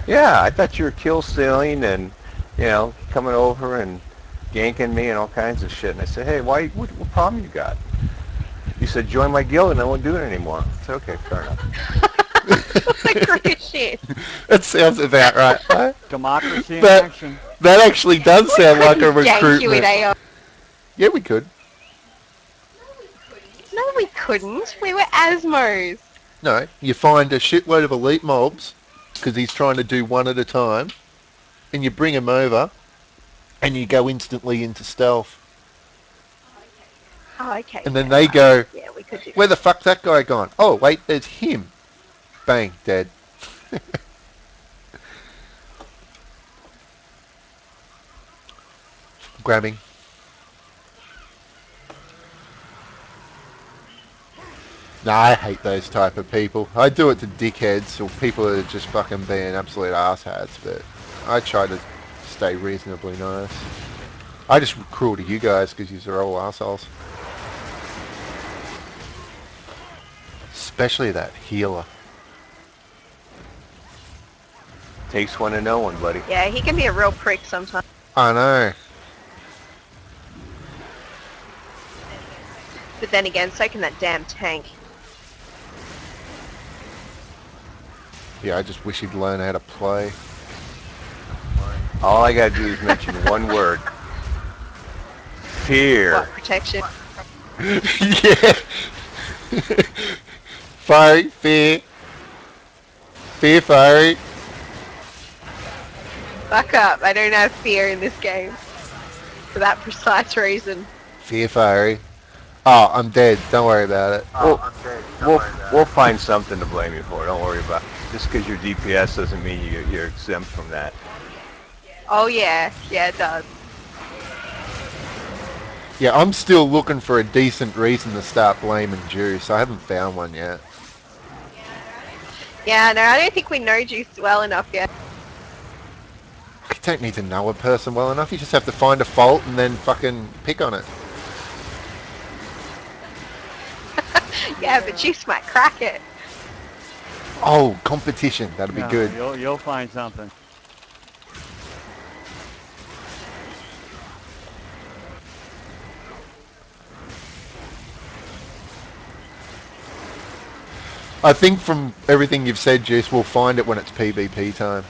Yeah, I thought you were kill stealing and, coming over and ganking me and all kinds of shit. And I said, hey, why? What problem you got? You said, join my guild and I won't do it anymore. I said, okay, fair enough. What a crook of shit. That sounds about right. Democracy in That action. that actually does We sound like a couldn't gank you in recruitment. AO. Yeah, we could. No, we couldn't. We were Asmos. No, you find a shitload of elite mobs because he's trying to do one at a time, and you bring him over, and you go instantly into stealth. Oh, okay, And then yeah, they right. go, Yeah, we could do where that. the fuck's that guy gone? Oh, wait, there's him. Bang, dead. Grabbing. Nah, I hate those type of people. I do it to dickheads or people that are just fucking being absolute asshats, but I try to stay reasonably nice. I just cruel to you guys because you are all assholes. Especially that healer. Takes one to know one, buddy. Yeah, he can be a real prick sometimes. I know. But then again, so can that damn tank. Yeah, I just wish he'd learn how to play. All I gotta do is mention one word. Fear. What, protection? Yeah. Fiery, fear. Fear, fiery. Fuck up, I don't have fear in this game. For that precise reason. Fear, fiery. Oh, I'm dead. Don't worry about it. We'll find something to blame you for. Don't worry about it. Just because you're DPS doesn't mean you're exempt from that. Oh yeah, yeah it does. Yeah, I'm still looking for a decent reason to start blaming Juice. I haven't found one yet. Yeah, no, I don't think we know Juice well enough yet. You don't need to know a person well enough. You just have to find a fault and then fucking pick on it. Yeah, but Juice might crack it. Oh, competition. That'll be Yeah, good. You'll find something. I think from everything you've said, Juice, we'll find it when it's PvP time.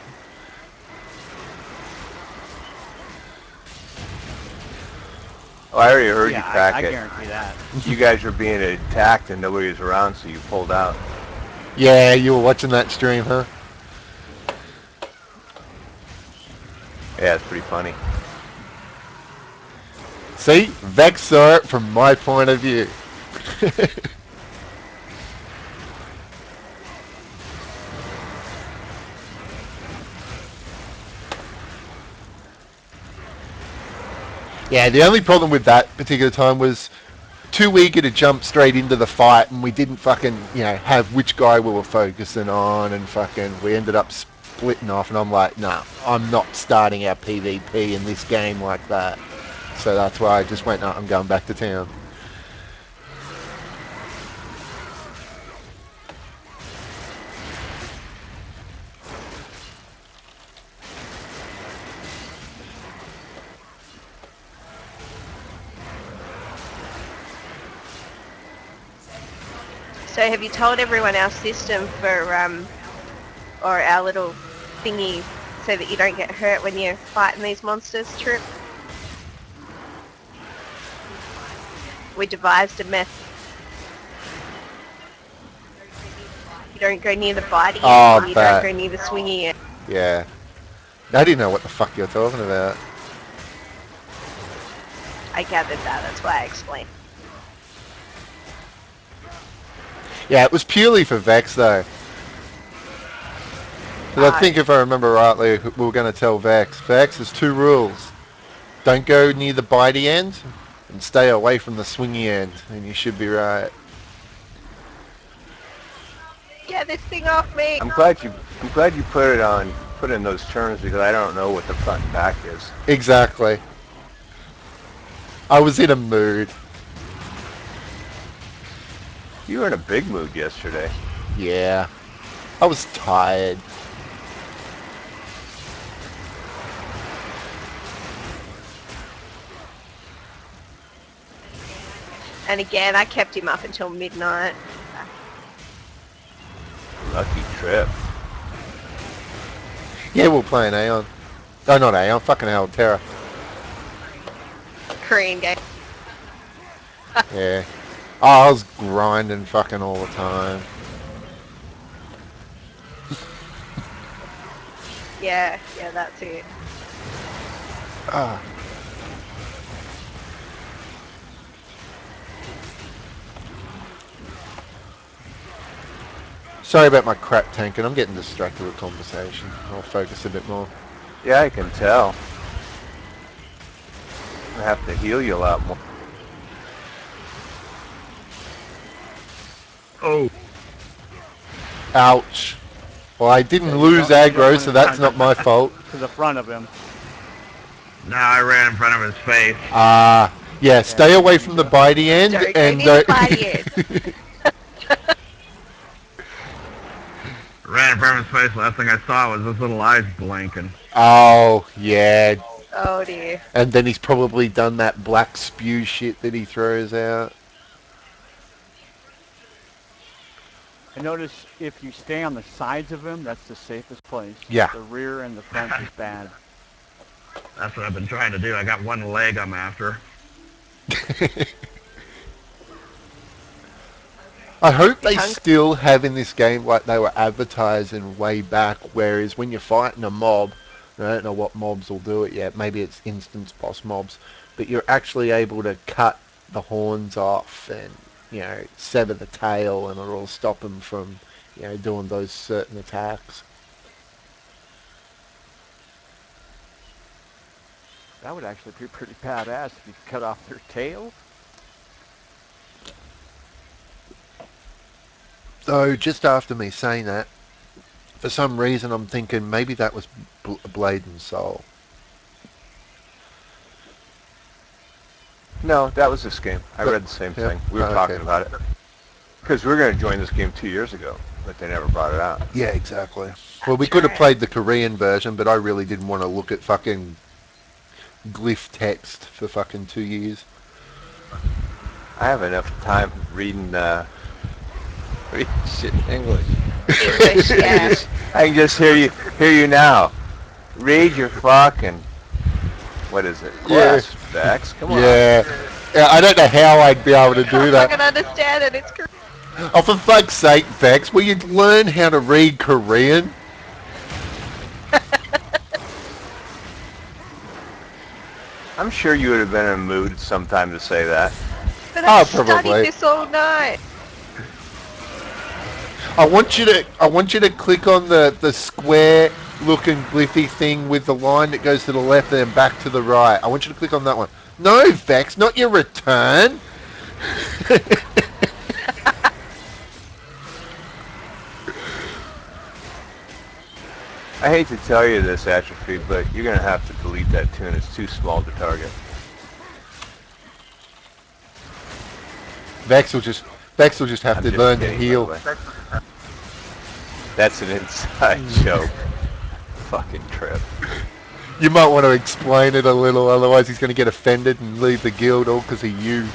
Oh, I already heard you Yeah, crack I it. guarantee that. You guys were being attacked and nobody was around, so you pulled out. Yeah, you were watching that stream, huh? Yeah, it's pretty funny. See? Vex saw it from my point of view. Yeah, the only problem with that particular time was too eager to jump straight into the fight, and we didn't fucking, have which guy we were focusing on, and fucking, we ended up splitting off, and I'm like, nah, I'm not starting our PvP in this game like that. So that's why I just went, no, I'm going back to town. So have you told everyone our system for, or our little thingy so that you don't get hurt when you're fighting these monsters, Trip? We devised a method. You don't go near the bitey Oh, end and you that. don't go near the swingy end. Yeah. I didn't know what the fuck you're talking about. I gathered that, that's why I explained. Yeah, it was purely for Vex, though. Because I think if I remember rightly, we were going to tell Vex, there's two rules. Don't go near the bitey end, and stay away from the swingy end, and you should be right. Get this thing off me! I'm glad you put in those terms because I don't know what the front and back is. Exactly. I was in a mood. You were in a big mood yesterday. Yeah. I was tired. And again, I kept him up until midnight. Lucky trip. Yeah, we're playing Aeon. Oh, not Aeon. Fucking hell, Tera. Korean game. Yeah. Oh, I was grinding fucking all the time. Yeah, that's it. Ah. Sorry about my crap tanking. I'm getting distracted with conversation. I'll focus a bit more. Yeah, I can tell. I have to heal you a lot more. Oh, Ouch. Well, I didn't Yeah, lose you don't aggro, run so in that's front not my fault. to the front of him. no, I ran in front of his face. Yeah, stay Yeah, away you from the do. bitey end Don't go and near the bitey end. Ran in front of his face. Last thing I saw was his little eyes blinking. Oh, yeah. Oh dear. And then he's probably done that black spew shit that he throws out. I notice if you stay on the sides of him, that's the safest place. Yeah. The rear and the front is bad. That's what I've been trying to do. I got one leg I'm after. I hope You they hungry? still have in this game like they were advertising way back, whereas when you're fighting a mob, I don't know what mobs will do it yet, maybe it's instance boss mobs, but you're actually able to cut the horns off and, sever the tail, and it'll stop them from, doing those certain attacks. That would actually be pretty badass if you cut off their tail. So just after me saying that, for some reason I'm thinking maybe that was Blade and Soul. No, that was this game. I But- read the same yeah. thing. We were Oh, talking okay. about it. Because we were going to join this game 2 years ago, but they never brought it out. Yeah, exactly. Well, we could have played the Korean version, but I really didn't want to look at fucking glyph text for fucking 2 years. I have enough time reading shit in English. English, yeah. I can just hear you now. Read your fucking, what is it? Yeah. Quest, Vex. Come on. Yeah. I don't know how I'd be able to do I can that. understand it. It's Korean. Oh, for fuck's sake, Vex, will you learn how to read Korean? I'm sure you would have been in a mood sometime to say that. But I probably. studied this all night. I want you to click on the square looking glyphy thing with the line that goes to the left and then back to the right. I want you to click on that one. No, Vex, not your return. I hate to tell you this, Atrophy, but you're going to have to delete that tune. It's too small to target. Vex will just have I'm to just learn to kidding, by heal. the way. That's an inside joke. Fucking trip. You might want to explain it a little, otherwise he's going to get offended and leave the guild all because of you.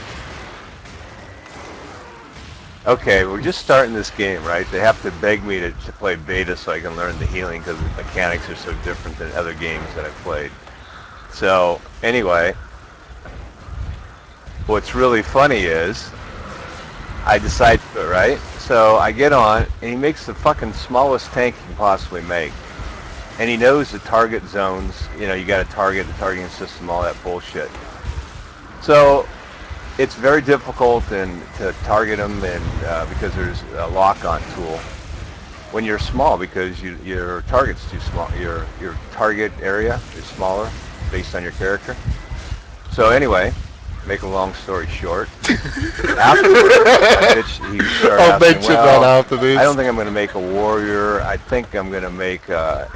Okay, we're just starting this game, right? They have to beg me to play beta so I can learn the healing because the mechanics are so different than other games that I've played. So, anyway, what's really funny is I decide to, right? So I get on, and he makes the fucking smallest tank he can possibly make. And he knows the target zones, you got to target the targeting system, all that bullshit. So it's very difficult to target them, and because there's a lock-on tool when you're small, because your target's too small. Your target area is smaller based on your character. So anyway, make a long story short, afterwards, I'll mention that after this. I don't think I'm going to make a warrior. I think I'm going to make a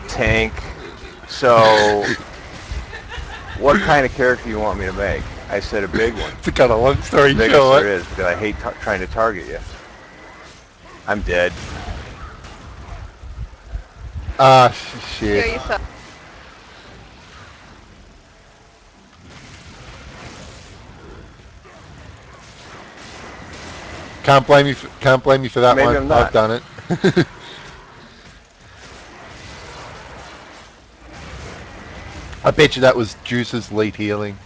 tank. So, what kind of character you want me to make? I said a big one. To cut a long story The biggest short. there is, because I hate trying to target you. I'm dead. Kill Shit. yourself. Can't blame you. Can't blame you for that Maybe one. I'm not. I've done it. I bet you that was Juice's lead healing.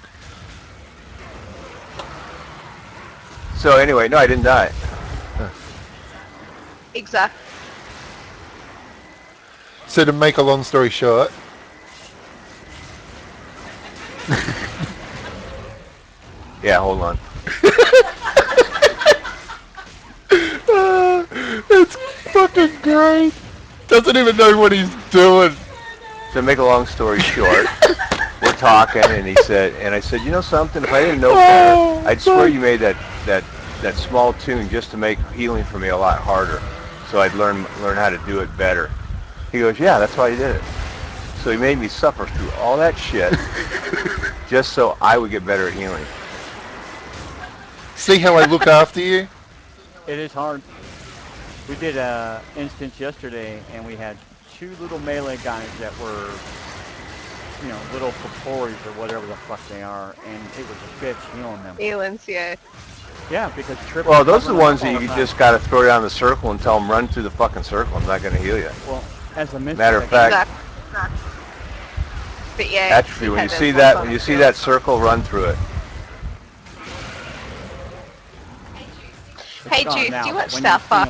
So anyway, no, I didn't die. Exactly. So to make a long story short, Yeah, hold on. it's fucking great. Doesn't even know what he's doing. To make a long story short, we're talking, and he said, and I said, you know something? If I didn't know better, I'd swear you made that small tune just to make healing for me a lot harder, so I'd learn how to do it better. He goes, yeah, that's why you did it. So he made me suffer through all that shit just so I would get better at healing. See how I look after you? It is hard. We did a instance yesterday, and we had 2 little melee guys that were, little paporis or whatever the fuck they are, and it was a bitch healing them. Elans, yeah. Yeah, because Trip. Well, those are the ones that you you just got to throw down the circle and tell them run through the fucking circle. I'm not going to heal you. Well, as a mystic, Matter of fact, Exactly. But yeah. atrophy. When you see that circle, run through it. Hey, Juice, do you watch South Park?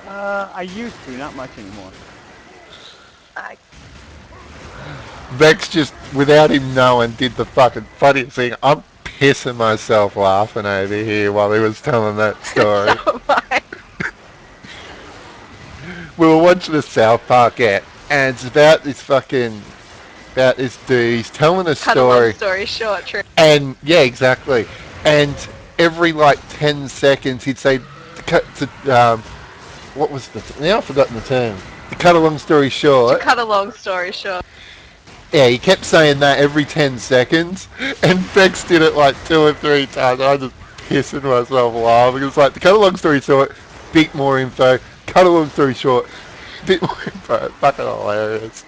I used to, not much anymore. Vex just, without him knowing, did the fucking funniest thing. I'm pissing myself laughing over here while he was telling that story. So am I. We were watching the South Park app, and it's about this dude. He's telling a Cut a long story. story short, true. And yeah, exactly. And every like 10 seconds, he'd say, what was now I've forgotten the term. To cut a long story short. To cut a long story short. Yeah, he kept saying that every 10 seconds, and Vex did it like 2 or 3 times. I was just pissing myself laughing. It was like, to cut a long story short, bit more info. Cut a long story short, bit more info. Fucking hilarious.